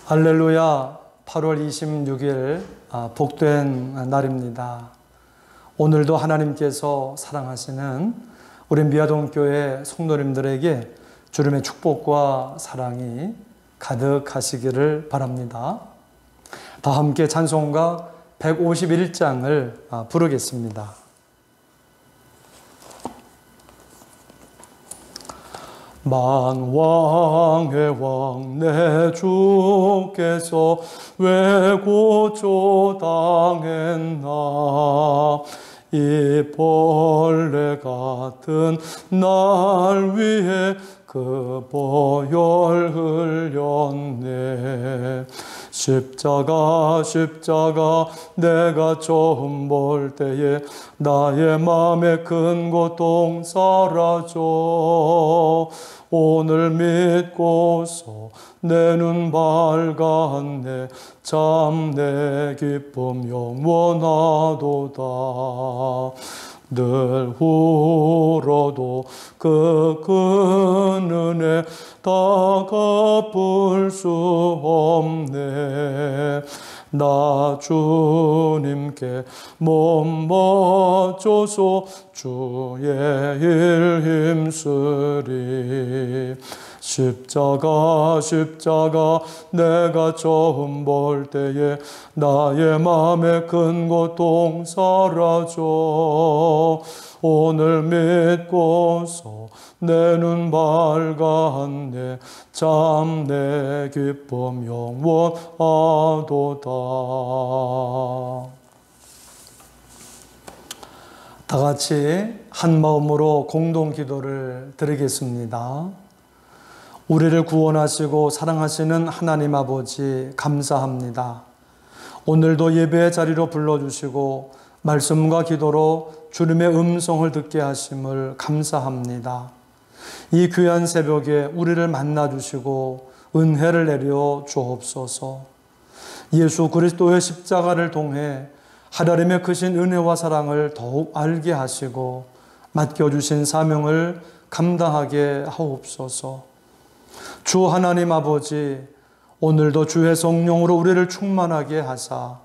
할렐루야. 8월 26일 복된 날입니다. 오늘도 하나님께서 사랑하시는 우리 미아동교회 성도님들에게 주님의 축복과 사랑이 가득하시기를 바랍니다. 다 함께 찬송가 151장을 부르겠습니다. 만왕의 왕 내 주께서 왜 고초 당했나. 이 벌레 같은 날 위해 그 보혈 흘렸네. 십자가 내가 처음 볼 때에 나의 마음에 큰 고통 사라져. 오늘 믿고서 내 눈 밝았네. 참 내 기쁨 영원하도다. 늘 울어도 그 큰 은혜 다 갚을 수 없네. 나 주님께 몸 바쳐서 주의 일 힘쓰리. 십자가 내가 처음 볼 때에 나의 마음에 큰 고통 사라져. 오늘 믿고서 내 눈 밝았네. 참 내 기쁨 영원하도다. 다 같이 한 마음으로 공동 기도를 드리겠습니다. 우리를 구원하시고 사랑하시는 하나님 아버지 감사합니다. 오늘도 예배의 자리로 불러주시고 말씀과 기도로 주님의 음성을 듣게 하심을 감사합니다. 이 귀한 새벽에 우리를 만나주시고 은혜를 내려 주옵소서. 예수 그리스도의 십자가를 통해 하나님의 크신 은혜와 사랑을 더욱 알게 하시고 맡겨주신 사명을 감당하게 하옵소서. 주 하나님 아버지, 오늘도 주의 성령으로 우리를 충만하게 하사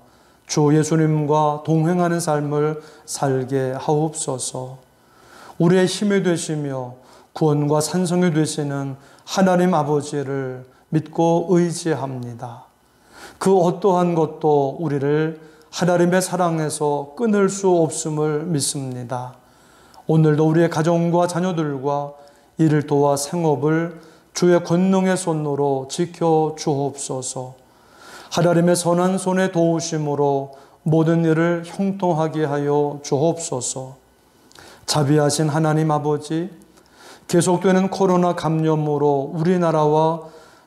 주 예수님과 동행하는 삶을 살게 하옵소서. 우리의 힘이 되시며 구원과 산성이 되시는 하나님 아버지를 믿고 의지합니다. 그 어떠한 것도 우리를 하나님의 사랑에서 끊을 수 없음을 믿습니다. 오늘도 우리의 가정과 자녀들과 일터와 생업을 주의 권능의 손으로 지켜 주옵소서. 하나님의 선한 손에 도우심으로 모든 일을 형통하게 하여 주옵소서. 자비하신 하나님 아버지, 계속되는 코로나 감염으로 우리나라와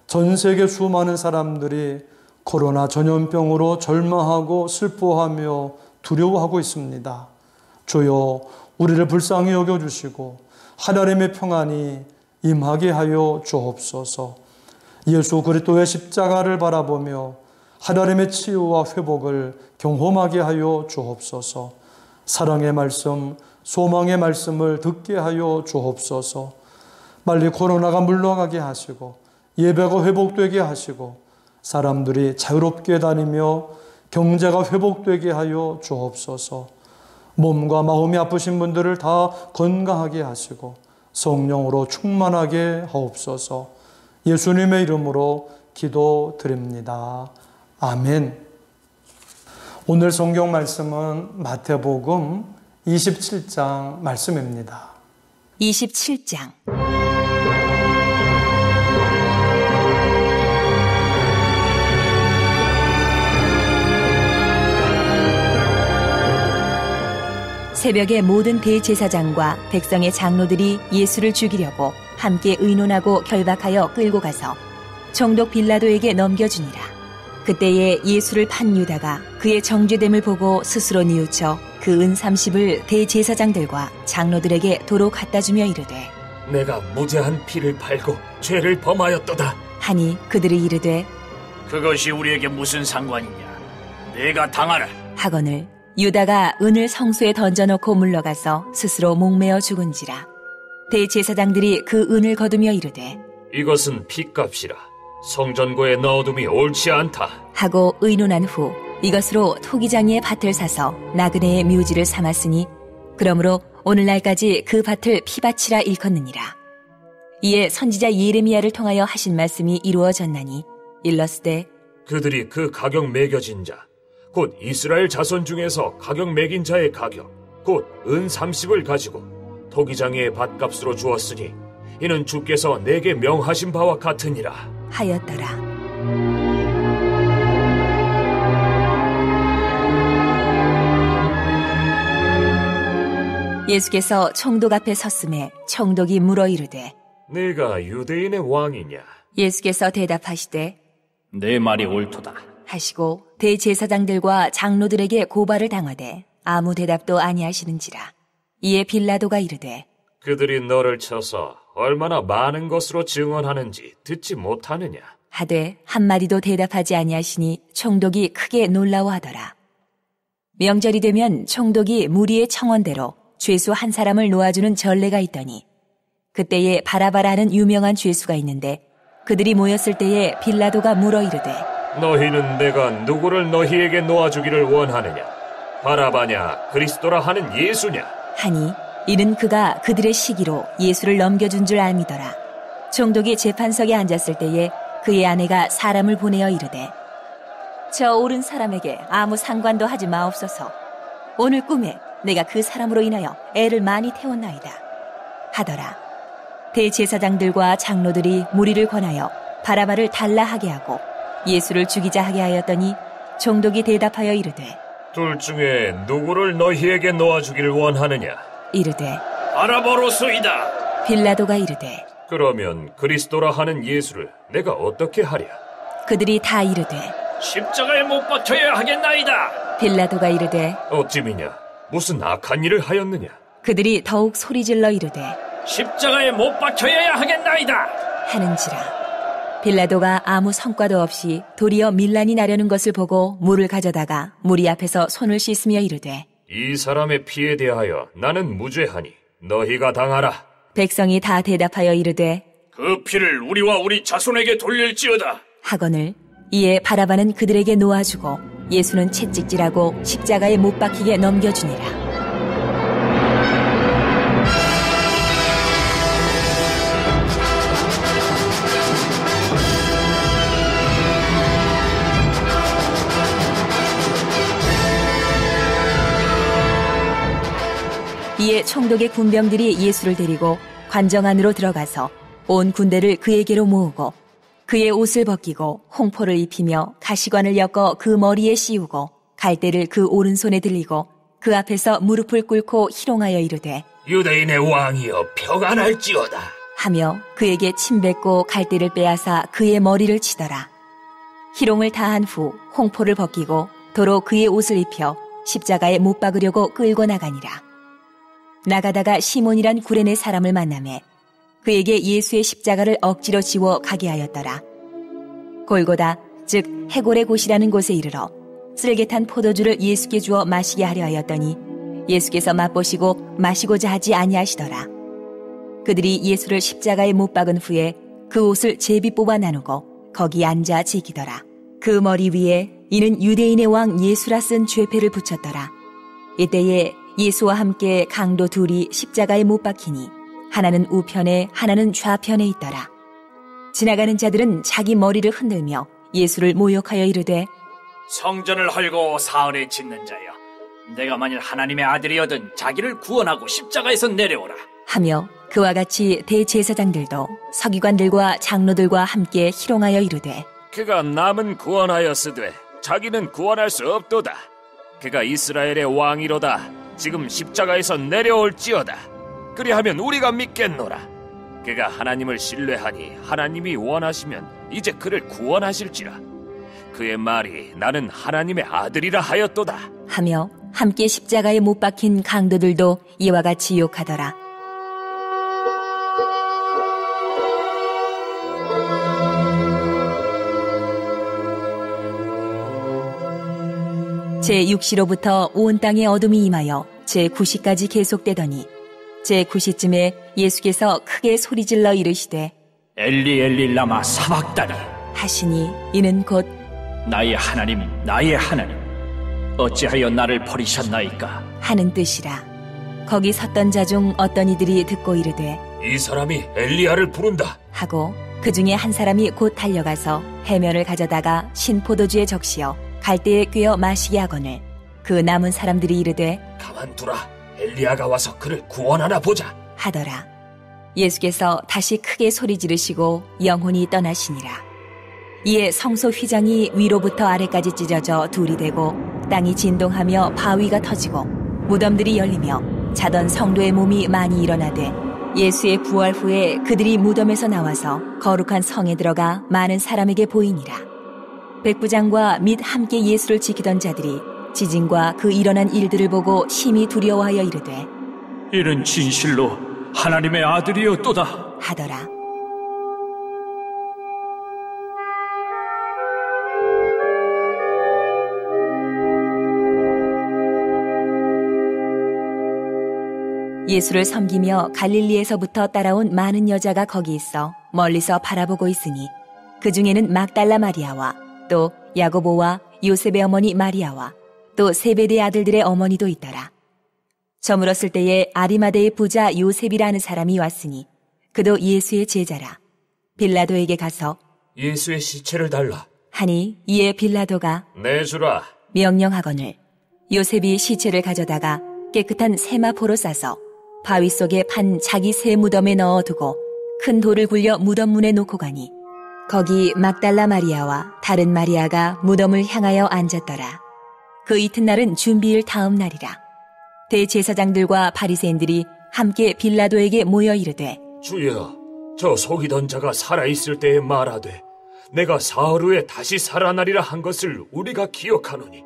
전 세계 수많은 사람들이 코로나 전염병으로 절망하고 슬퍼하며 두려워하고 있습니다. 주여, 우리를 불쌍히 여겨주시고 하나님의 평안이 임하게 하여 주옵소서. 예수 그리스도의 십자가를 바라보며 하나님의 치유와 회복을 경험하게 하여 주옵소서. 사랑의 말씀, 소망의 말씀을 듣게 하여 주옵소서. 빨리 코로나가 물러가게 하시고 예배가 회복되게 하시고 사람들이 자유롭게 다니며 경제가 회복되게 하여 주옵소서. 몸과 마음이 아프신 분들을 다 건강하게 하시고 성령으로 충만하게 하옵소서. 예수님의 이름으로 기도드립니다. 아멘. 오늘 성경 말씀은 마태복음 27장 말씀입니다. 27장. 새벽에 모든 대제사장과 백성의 장로들이 예수를 죽이려고 함께 의논하고 결박하여 끌고 가서 총독 빌라도에게 넘겨주니라. 그때에 예수를 판 유다가 그의 정죄됨을 보고 스스로 뉘우쳐 그 은 30을 대제사장들과 장로들에게 도로 갖다 주며 이르되 내가 무죄한 피를 팔고 죄를 범하였도다 하니 그들이 이르되 그것이 우리에게 무슨 상관이냐. 내가 당하라 하거늘 유다가 은을 성소에 던져놓고 물러가서 스스로 목매어 죽은지라. 대제사장들이 그 은을 거두며 이르되 이것은 핏값이라. 성전고에 넣어둠이 옳지 않다. 하고 의논한 후 이것으로 토기장이의 밭을 사서 나그네의 묘지를 삼았으니 그러므로 오늘날까지 그 밭을 피밭이라 일컫느니라. 이에 선지자 예레미야를 통하여 하신 말씀이 이루어졌나니 일렀으되 그들이 그 가격 매겨진 자, 곧 이스라엘 자손 중에서 가격 매긴 자의 가격, 곧 은 30을 가지고 토기장이의 밭값으로 주었으니 이는 주께서 내게 명하신 바와 같으니라 하였더라. 예수께서 총독 앞에 섰음에 총독이 물어 이르되 네가 유대인의 왕이냐? 예수께서 대답하시되 내 말이 옳도다. 하시고 대제사장들과 장로들에게 고발을 당하되 아무 대답도 아니하시는지라. 이에 빌라도가 이르되 그들이 너를 쳐서 얼마나 많은 것으로 증언하는지 듣지 못하느냐? 하되 한마디도 대답하지 아니하시니 총독이 크게 놀라워하더라. 명절이 되면 총독이 무리의 청원대로 죄수 한 사람을 놓아주는 전례가 있더니 그때에 바라바라 하는 유명한 죄수가 있는데 그들이 모였을 때에 빌라도가 물어 이르되 너희는 내가 누구를 너희에게 놓아주기를 원하느냐? 바라바냐 그리스도라 하는 예수냐? 하니 이는 그가 그들의 시기로 예수를 넘겨준 줄 알미더라. 총독이 재판석에 앉았을 때에 그의 아내가 사람을 보내어 이르되 저 옳은 사람에게 아무 상관도 하지 마옵소서. 오늘 꿈에 내가 그 사람으로 인하여 애를 많이 태웠나이다 하더라. 대제사장들과 장로들이 무리를 권하여 바라바를 달라하게 하고 예수를 죽이자 하게 하였더니 총독이 대답하여 이르되 둘 중에 누구를 너희에게 놓아주기를 원하느냐? 이르되 바라바로소이다. 빌라도가 이르되 그러면 그리스도라 하는 예수를 내가 어떻게 하랴? 그들이 다 이르되 십자가에 못 박혀야 하겠나이다. 빌라도가 이르되 어찌미냐? 무슨 악한 일을 하였느냐? 그들이 더욱 소리질러 이르되 십자가에 못 박혀야 하겠나이다. 하는지라. 빌라도가 아무 성과도 없이 도리어 밀란이 나려는 것을 보고 물을 가져다가 무리 앞에서 손을 씻으며 이르되 이 사람의 피에 대하여 나는 무죄하니 너희가 당하라. 백성이 다 대답하여 이르되 그 피를 우리와 우리 자손에게 돌릴지어다. 하거늘 이에 바라바는 그들에게 놓아주고 예수는 채찍질하고 십자가에 못 박히게 넘겨주니라. 이에 총독의 군병들이 예수를 데리고 관정 안으로 들어가서 온 군대를 그에게로 모으고 그의 옷을 벗기고 홍포를 입히며 가시관을 엮어 그 머리에 씌우고 갈대를 그 오른손에 들리고 그 앞에서 무릎을 꿇고 희롱하여 이르되 유대인의 왕이여 평안할지어다 하며 그에게 침 뱉고 갈대를 빼앗아 그의 머리를 치더라. 희롱을 다한 후 홍포를 벗기고 도로 그의 옷을 입혀 십자가에 못 박으려고 끌고 나가니라. 나가다가 시몬이란 구레네 사람을 만나매 그에게 예수의 십자가를 억지로 지워 가게 하였더라. 골고다 즉 해골의 곳이라는 곳에 이르러 쓸개탄 포도주를 예수께 주어 마시게 하려 하였더니 예수께서 맛보시고 마시고자 하지 아니하시더라. 그들이 예수를 십자가에 못 박은 후에 그 옷을 제비 뽑아 나누고 거기 앉아 지키더라. 그 머리 위에 이는 유대인의 왕 예수라 쓴 죄패를 붙였더라. 이때에 예수와 함께 강도 둘이 십자가에 못 박히니 하나는 우편에 하나는 좌편에 있더라. 지나가는 자들은 자기 머리를 흔들며 예수를 모욕하여 이르되 성전을 헐고 사흘에 짓는 자여, 내가 만일 하나님의 아들이어든 자기를 구원하고 십자가에서 내려오라 하며 그와 같이 대제사장들도 서기관들과 장로들과 함께 희롱하여 이르되 그가 남은 구원하였으되 자기는 구원할 수 없도다. 그가 이스라엘의 왕이로다. 지금 십자가에서 내려올지어다. 그리하면 우리가 믿겠노라. 그가 하나님을 신뢰하니 하나님이 원하시면 이제 그를 구원하실지라. 그의 말이 나는 하나님의 아들이라 하였도다 하며 함께 십자가에 못 박힌 강도들도 이와 같이 욕하더라. 제6시로부터 온 땅에 어둠이 임하여 제9시까지 계속되더니 제9시쯤에 예수께서 크게 소리질러 이르시되 엘리 엘리 라마 사박다니 하시니 이는 곧 나의 하나님, 나의 하나님, 어찌하여 나를 버리셨나이까? 하는 뜻이라. 거기 섰던 자 중 어떤 이들이 듣고 이르되 이 사람이 엘리야를 부른다 하고 그 중에 한 사람이 곧 달려가서 해면을 가져다가 신포도주에 적시어 갈대에 꿰어 마시게 하거늘 그 남은 사람들이 이르되 가만두라 엘리야가 와서 그를 구원하나 보자 하더라. 예수께서 다시 크게 소리 지르시고 영혼이 떠나시니라. 이에 성소 휘장이 위로부터 아래까지 찢어져 둘이 되고 땅이 진동하며 바위가 터지고 무덤들이 열리며 자던 성도의 몸이 많이 일어나되 예수의 부활 후에 그들이 무덤에서 나와서 거룩한 성에 들어가 많은 사람에게 보이니라. 백부장과 및 함께 예수를 지키던 자들이 지진과 그 일어난 일들을 보고 심히 두려워하여 이르되 이는 진실로 하나님의 아들이었도다 하더라. 예수를 섬기며 갈릴리에서부터 따라온 많은 여자가 거기 있어 멀리서 바라보고 있으니 그 중에는 막달라 마리아와 또 야고보와 요셉의 어머니 마리아와 또 세베대 아들들의 어머니도 있더라. 저물었을 때에 아리마대의 부자 요셉이라는 사람이 왔으니 그도 예수의 제자라. 빌라도에게 가서 예수의 시체를 달라 하니 이에 빌라도가 내주라 명령하거늘 요셉이 시체를 가져다가 깨끗한 세마포로 싸서 바위 속에 판 자기 새 무덤에 넣어두고 큰 돌을 굴려 무덤 문에 놓고 가니 거기 막달라 마리아와 다른 마리아가 무덤을 향하여 앉았더라. 그 이튿날은 준비일 다음 날이라. 대제사장들과 바리새인들이 함께 빌라도에게 모여 이르되 주여 저 속이던 자가 살아있을 때에 말하되 내가 사흘 후에 다시 살아나리라 한 것을 우리가 기억하노니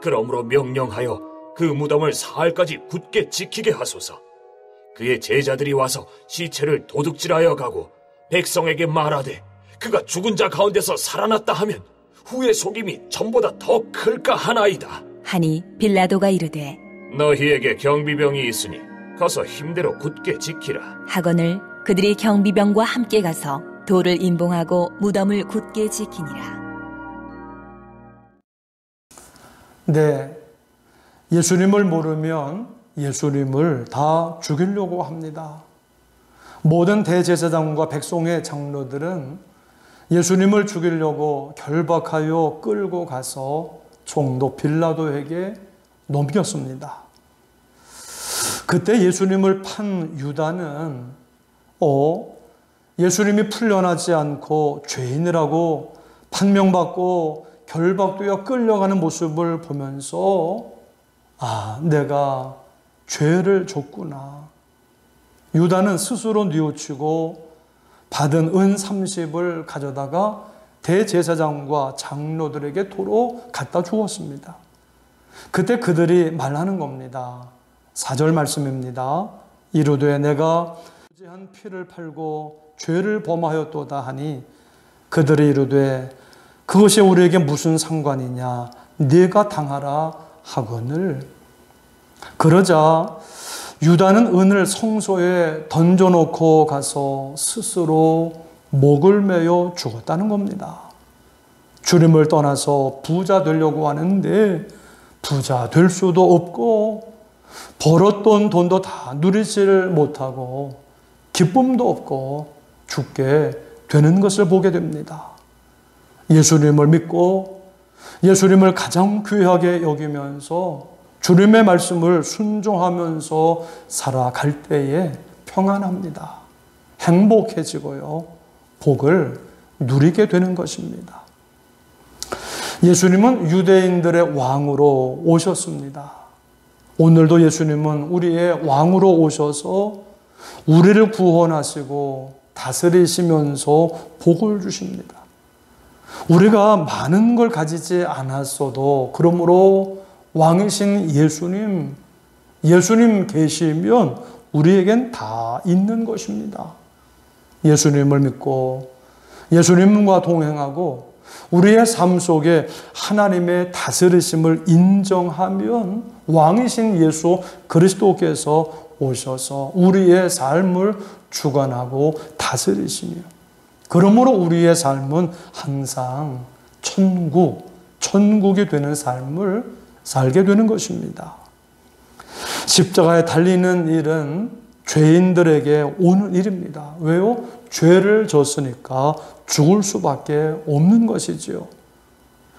그러므로 명령하여 그 무덤을 사흘까지 굳게 지키게 하소서. 그의 제자들이 와서 시체를 도둑질하여 가고 백성에게 말하되 그가 죽은 자 가운데서 살아났다 하면 후의 속임이 전보다 더 클까 하나이다 하니 빌라도가 이르되 너희에게 경비병이 있으니 가서 힘대로 굳게 지키라 하거늘 그들이 경비병과 함께 가서 돌을 임봉하고 무덤을 굳게 지키니라. 네, 예수님을 모르면 예수님을 다 죽이려고 합니다. 모든 대제사장과 백성의 장로들은 예수님을 죽이려고 결박하여 끌고 가서 총독 빌라도에게 넘겼습니다. 그때 예수님을 판 유다는 예수님이 풀려나지 않고 죄인이라고 판명받고 결박되어 끌려가는 모습을 보면서 내가 죄를 졌구나. 유다는 스스로 뉘우치고 받은 은 30을 가져다가 대제사장과 장로들에게 도로 갖다 주었습니다. 그때 그들이 말하는 겁니다. 4절 말씀입니다. 이르되 내가 무죄한 피를 팔고 죄를 범하였도다 하니 그들이 이르되 그것이 우리에게 무슨 상관이냐 네가 당하라 하거늘. 그러자 유다는 은을 성소에 던져놓고 가서 스스로 목을 매어 죽었다는 겁니다. 주님을 떠나서 부자 되려고 하는데 부자 될 수도 없고 벌었던 돈도 다 누리지를 못하고 기쁨도 없고 죽게 되는 것을 보게 됩니다. 예수님을 믿고 예수님을 가장 귀하게 여기면서 주님의 말씀을 순종하면서 살아갈 때에 평안합니다. 행복해지고요. 복을 누리게 되는 것입니다. 예수님은 유대인들의 왕으로 오셨습니다. 오늘도 예수님은 우리의 왕으로 오셔서 우리를 구원하시고 다스리시면서 복을 주십니다. 우리가 많은 걸 가지지 않았어도 그러므로 왕이신 예수님 계시면 우리에겐 다 있는 것입니다. 예수님을 믿고 예수님과 동행하고 우리의 삶 속에 하나님의 다스리심을 인정하면 왕이신 예수 그리스도께서 오셔서 우리의 삶을 주관하고 다스리시며 그러므로 우리의 삶은 항상 천국이 되는 삶을 살게 되는 것입니다. 십자가에 달리는 일은 죄인들에게 오는 일입니다. 왜요? 죄를 졌으니까 죽을 수밖에 없는 것이지요.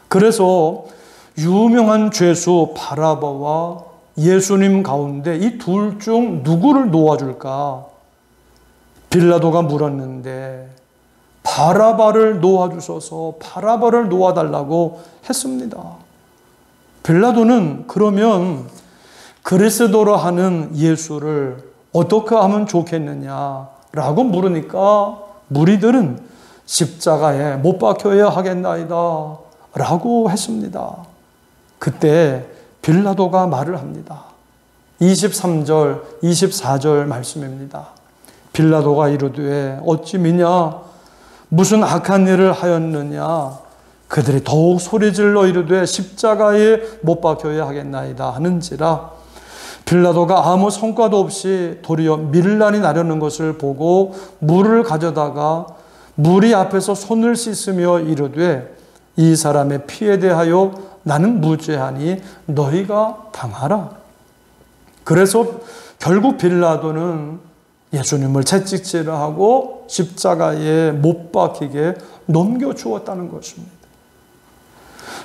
그래서 유명한 죄수 바라바와 예수님 가운데 이 둘 중 누구를 놓아줄까? 빌라도가 물었는데 바라바를 놓아주셔서 바라바를 놓아달라고 했습니다. 빌라도는 그러면 그리스도로 하는 예수를 어떻게 하면 좋겠느냐라고 물으니까 무리들은 십자가에 못 박혀야 하겠나이다 라고 했습니다. 그때 빌라도가 말을 합니다. 23절, 24절 말씀입니다. 빌라도가 이르되 어찌 미냐? 무슨 악한 일을 하였느냐? 그들이 더욱 소리질러 이르되 십자가에 못 박혀야 하겠나이다 하는지라. 빌라도가 아무 성과도 없이 도리어 밀란이 나려는 것을 보고 물을 가져다가 무리 앞에서 손을 씻으며 이르되 이 사람의 피에 대하여 나는 무죄하니 너희가 당하라. 그래서 결국 빌라도는 예수님을 채찍질하고 십자가에 못 박히게 넘겨주었다는 것입니다.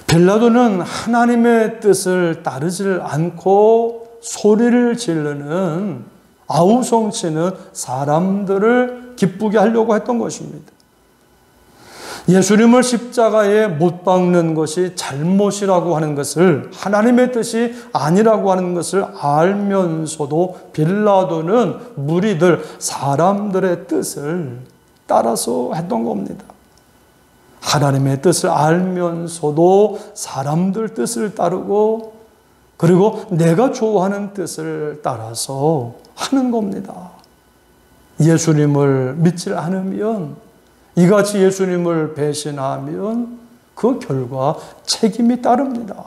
빌라도는 하나님의 뜻을 따르질 않고 소리를 지르는 아우성치는 사람들을 기쁘게 하려고 했던 것입니다. 예수님을 십자가에 못 박는 것이 잘못이라고 하는 것을, 하나님의 뜻이 아니라고 하는 것을 알면서도 빌라도는 무리들, 사람들의 뜻을 따라서 했던 겁니다. 하나님의 뜻을 알면서도 사람들 뜻을 따르고 그리고 내가 좋아하는 뜻을 따라서 하는 겁니다. 예수님을 믿지 않으면, 이같이 예수님을 배신하면 그 결과 책임이 따릅니다.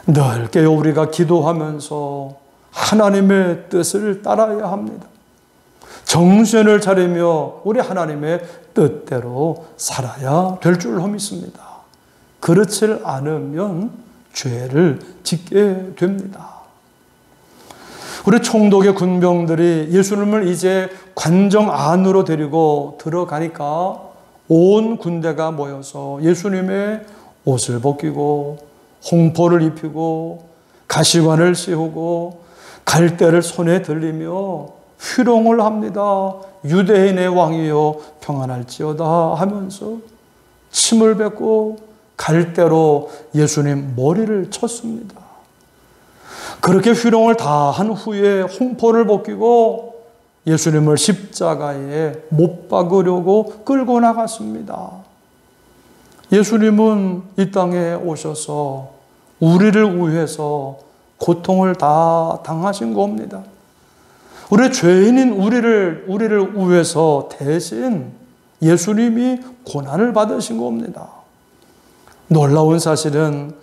넓게 우리가 기도하면서 하나님의 뜻을 따라야 합니다. 정신을 차리며 우리 하나님의 뜻대로 살아야 될 줄로 믿습니다. 그렇지 않으면 죄를 짓게 됩니다. 우리 총독의 군병들이 예수님을 이제 관정 안으로 데리고 들어가니까 온 군대가 모여서 예수님의 옷을 벗기고 홍포를 입히고 가시관을 씌우고 갈대를 손에 들리며 희롱을 합니다. 유대인의 왕이여 평안할지어다 하면서 침을 뱉고 갈대로 예수님 머리를 쳤습니다. 그렇게 희롱을 다 한 후에 홍포를 벗기고 예수님을 십자가에 못 박으려고 끌고 나갔습니다. 예수님은 이 땅에 오셔서 우리를 위해서 고통을 다 당하신 겁니다. 우리 죄인인 우리를 위해서 대신 예수님이 고난을 받으신 겁니다. 놀라운 사실은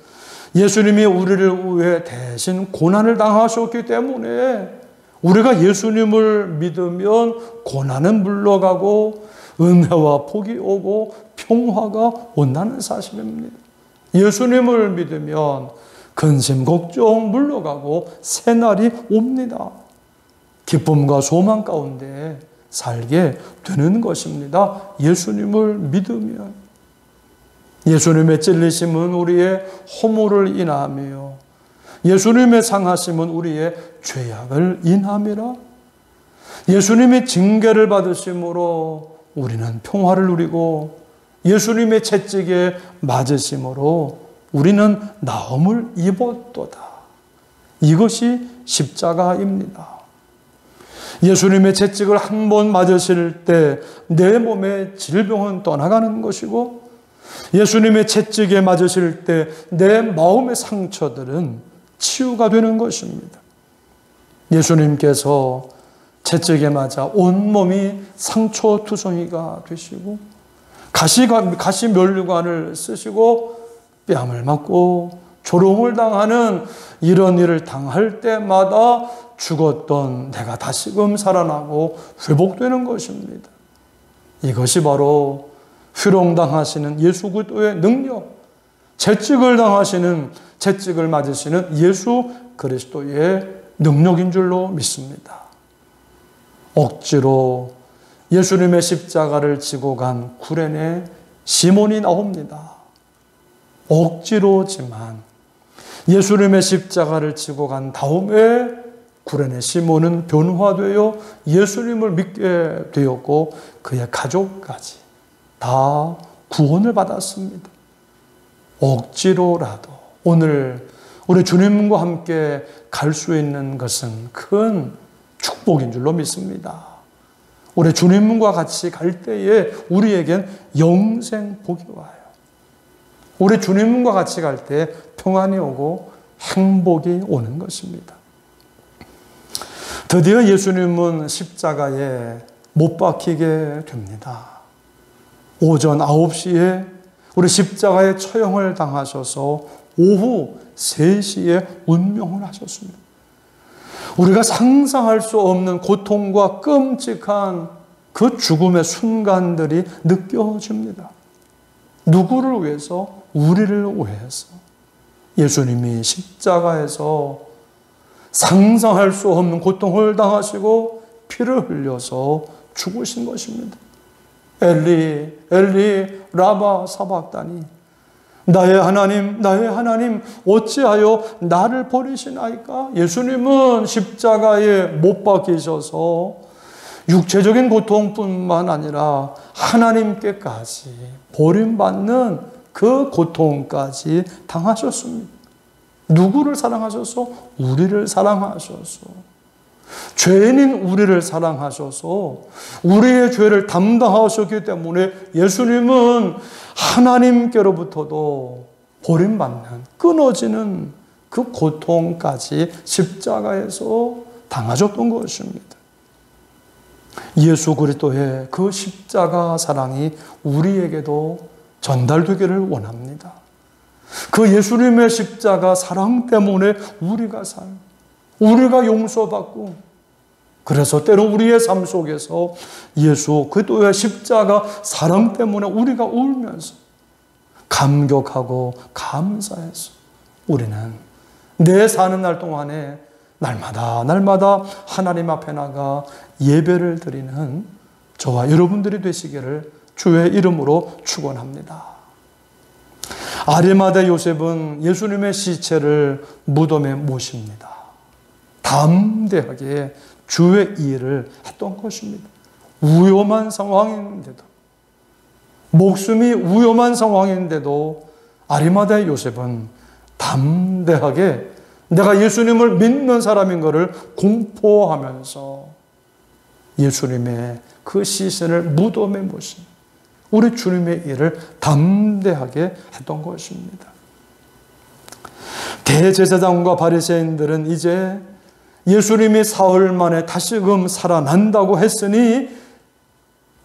예수님이 우리를 위해 대신 고난을 당하셨기 때문에 우리가 예수님을 믿으면 고난은 물러가고 은혜와 복이 오고 평화가 온다는 사실입니다. 예수님을 믿으면 근심, 걱정 물러가고 새날이 옵니다. 기쁨과 소망 가운데 살게 되는 것입니다. 예수님을 믿으면. 예수님의 찔리심은 우리의 허물을 인하며 예수님의 상하심은 우리의 죄악을 인함이라. 예수님이 징계를 받으심으로 우리는 평화를 누리고 예수님의 채찍에 맞으심으로 우리는 나음을 입었도다. 이것이 십자가입니다. 예수님의 채찍을 한 번 맞으실 때 내 몸의 질병은 떠나가는 것이고 예수님의 채찍에 맞으실 때 내 마음의 상처들은 치유가 되는 것입니다. 예수님께서 채찍에 맞아 온몸이 상처투성이가 되시고 가시 면류관을 쓰시고 뺨을 맞고 조롱을 당하는 이런 일을 당할 때마다 죽었던 내가 다시금 살아나고 회복되는 것입니다. 이것이 바로 희롱당하시는 예수 그리스도의 능력, 채찍을 맞으시는 예수 그리스도의 능력인 줄로 믿습니다. 억지로 예수님의 십자가를 지고 간 구레네 시몬이 나옵니다. 억지로지만 예수님의 십자가를 지고 간 다음에 구레네 시몬은 변화되어 예수님을 믿게 되었고 그의 가족까지 다 구원을 받았습니다. 억지로라도 오늘 우리 주님과 함께 갈 수 있는 것은 큰 축복인 줄로 믿습니다. 우리 주님과 같이 갈 때에 우리에겐 영생 복이 와요. 우리 주님과 같이 갈 때 평안이 오고 행복이 오는 것입니다. 드디어 예수님은 십자가에 못 박히게 됩니다. 오전 9시에 우리 십자가의 처형을 당하셔서 오후 3시에 운명을 하셨습니다. 우리가 상상할 수 없는 고통과 끔찍한 그 죽음의 순간들이 느껴집니다. 누구를 위해서? 우리를 위해서. 예수님이 십자가에서 상상할 수 없는 고통을 당하시고 피를 흘려서 죽으신 것입니다. 엘리 엘리 라마 사박다니, 나의 하나님 어찌하여 나를 버리시나이까? 예수님은 십자가에 못 박히셔서 육체적인 고통뿐만 아니라 하나님께까지 버림받는 그 고통까지 당하셨습니다. 누구를 사랑하셔서? 우리를 사랑하셔서, 죄인인 우리를 사랑하셔서 우리의 죄를 담당하셨기 때문에 예수님은 하나님께로부터도 버림받는, 끊어지는 그 고통까지 십자가에서 당하셨던 것입니다. 예수 그리스도의 그 십자가 사랑이 우리에게도 전달되기를 원합니다. 그 예수님의 십자가 사랑 때문에 우리가 용서받고, 그래서 때로 우리의 삶 속에서 예수 그리스도의 십자가 사랑 때문에 우리가 울면서 감격하고 감사해서 우리는 내 사는 날 동안에 날마다 하나님 앞에 나가 예배를 드리는 저와 여러분들이 되시기를 주의 이름으로 축원합니다. 아리마대 요셉은 예수님의 시체를 무덤에 모십니다. 담대하게 주의 일을 했던 것입니다. 위험한 상황인데도, 목숨이 위험한 상황인데도 아리마대 요셉은 담대하게 내가 예수님을 믿는 사람인 것을 공포하면서 예수님의 그 시신을 무덤에 모신 우리 주님의 일을 담대하게 했던 것입니다. 대제사장과 바리새인들은 이제 예수님이 사흘 만에 다시금 살아난다고 했으니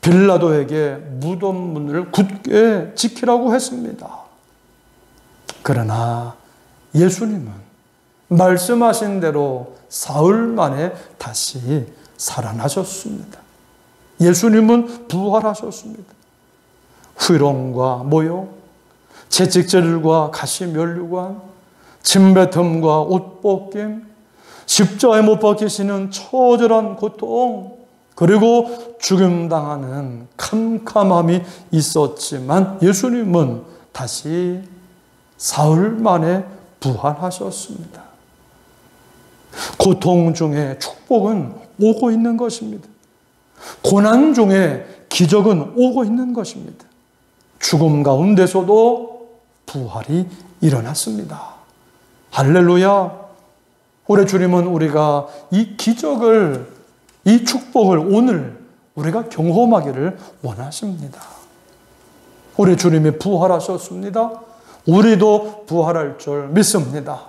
빌라도에게 무덤 문을 굳게 지키라고 했습니다. 그러나 예수님은 말씀하신 대로 사흘 만에 다시 살아나셨습니다. 예수님은 부활하셨습니다. 희롱과 모욕, 채찍질과 가시면류관, 침뱉음과 옷벗김, 십자가에 못 박히시는 처절한 고통, 그리고 죽임당하는 캄캄함이 있었지만 예수님은 다시 사흘 만에 부활하셨습니다. 고통 중에 축복은 오고 있는 것입니다. 고난 중에 기적은 오고 있는 것입니다. 죽음 가운데서도 부활이 일어났습니다. 할렐루야! 우리 주님은 우리가 이 기적을, 이 축복을 오늘 우리가 경험하기를 원하십니다. 우리 주님이 부활하셨습니다. 우리도 부활할 줄 믿습니다.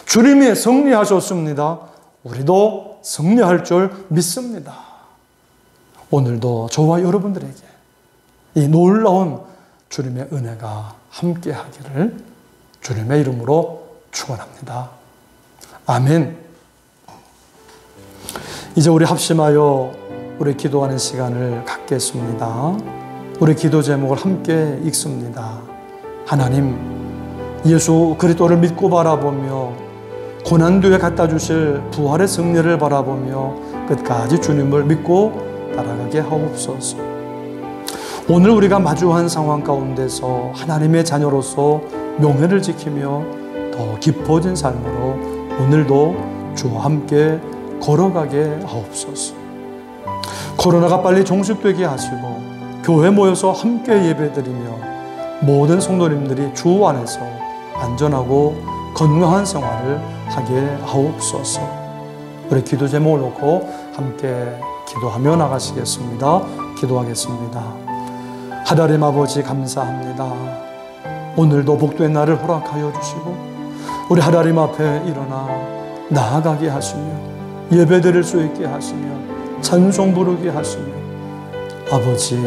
주님이 승리하셨습니다. 우리도 승리할 줄 믿습니다. 오늘도 저와 여러분들에게 이 놀라운 주님의 은혜가 함께 하기를 주님의 이름으로 축원합니다. 아멘. 이제 우리 합심하여 우리 기도하는 시간을 갖게 받겠습니다. 우리 기도 제목을 함께 읽습니다. 하나님, 예수 그리스도를 믿고 바라보며 고난 뒤에 갖다 주실 부활의 승리를 바라보며 끝까지 주님을 믿고 따라가게 하옵소서. 오늘 우리가 마주한 상황 가운데서 하나님의 자녀로서 명예를 지키며 더 깊어진 삶으로 오늘도 주와 함께 걸어가게 하옵소서. 코로나가 빨리 종식되게 하시고 교회 모여서 함께 예배드리며 모든 성도님들이 주 안에서 안전하고 건강한 생활을 하게 하옵소서. 우리 기도 제목을 놓고 함께 기도하며 나가시겠습니다. 기도하겠습니다. 하나님 아버지 감사합니다. 오늘도 복된 날을 허락하여 주시고 우리 하나님 앞에 일어나 나아가게 하시며 예배드릴 수 있게 하시며 찬송 부르게 하시며 아버지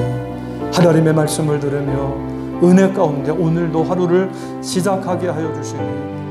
하나님의 말씀을 들으며 은혜 가운데 오늘도 하루를 시작하게 하여 주시니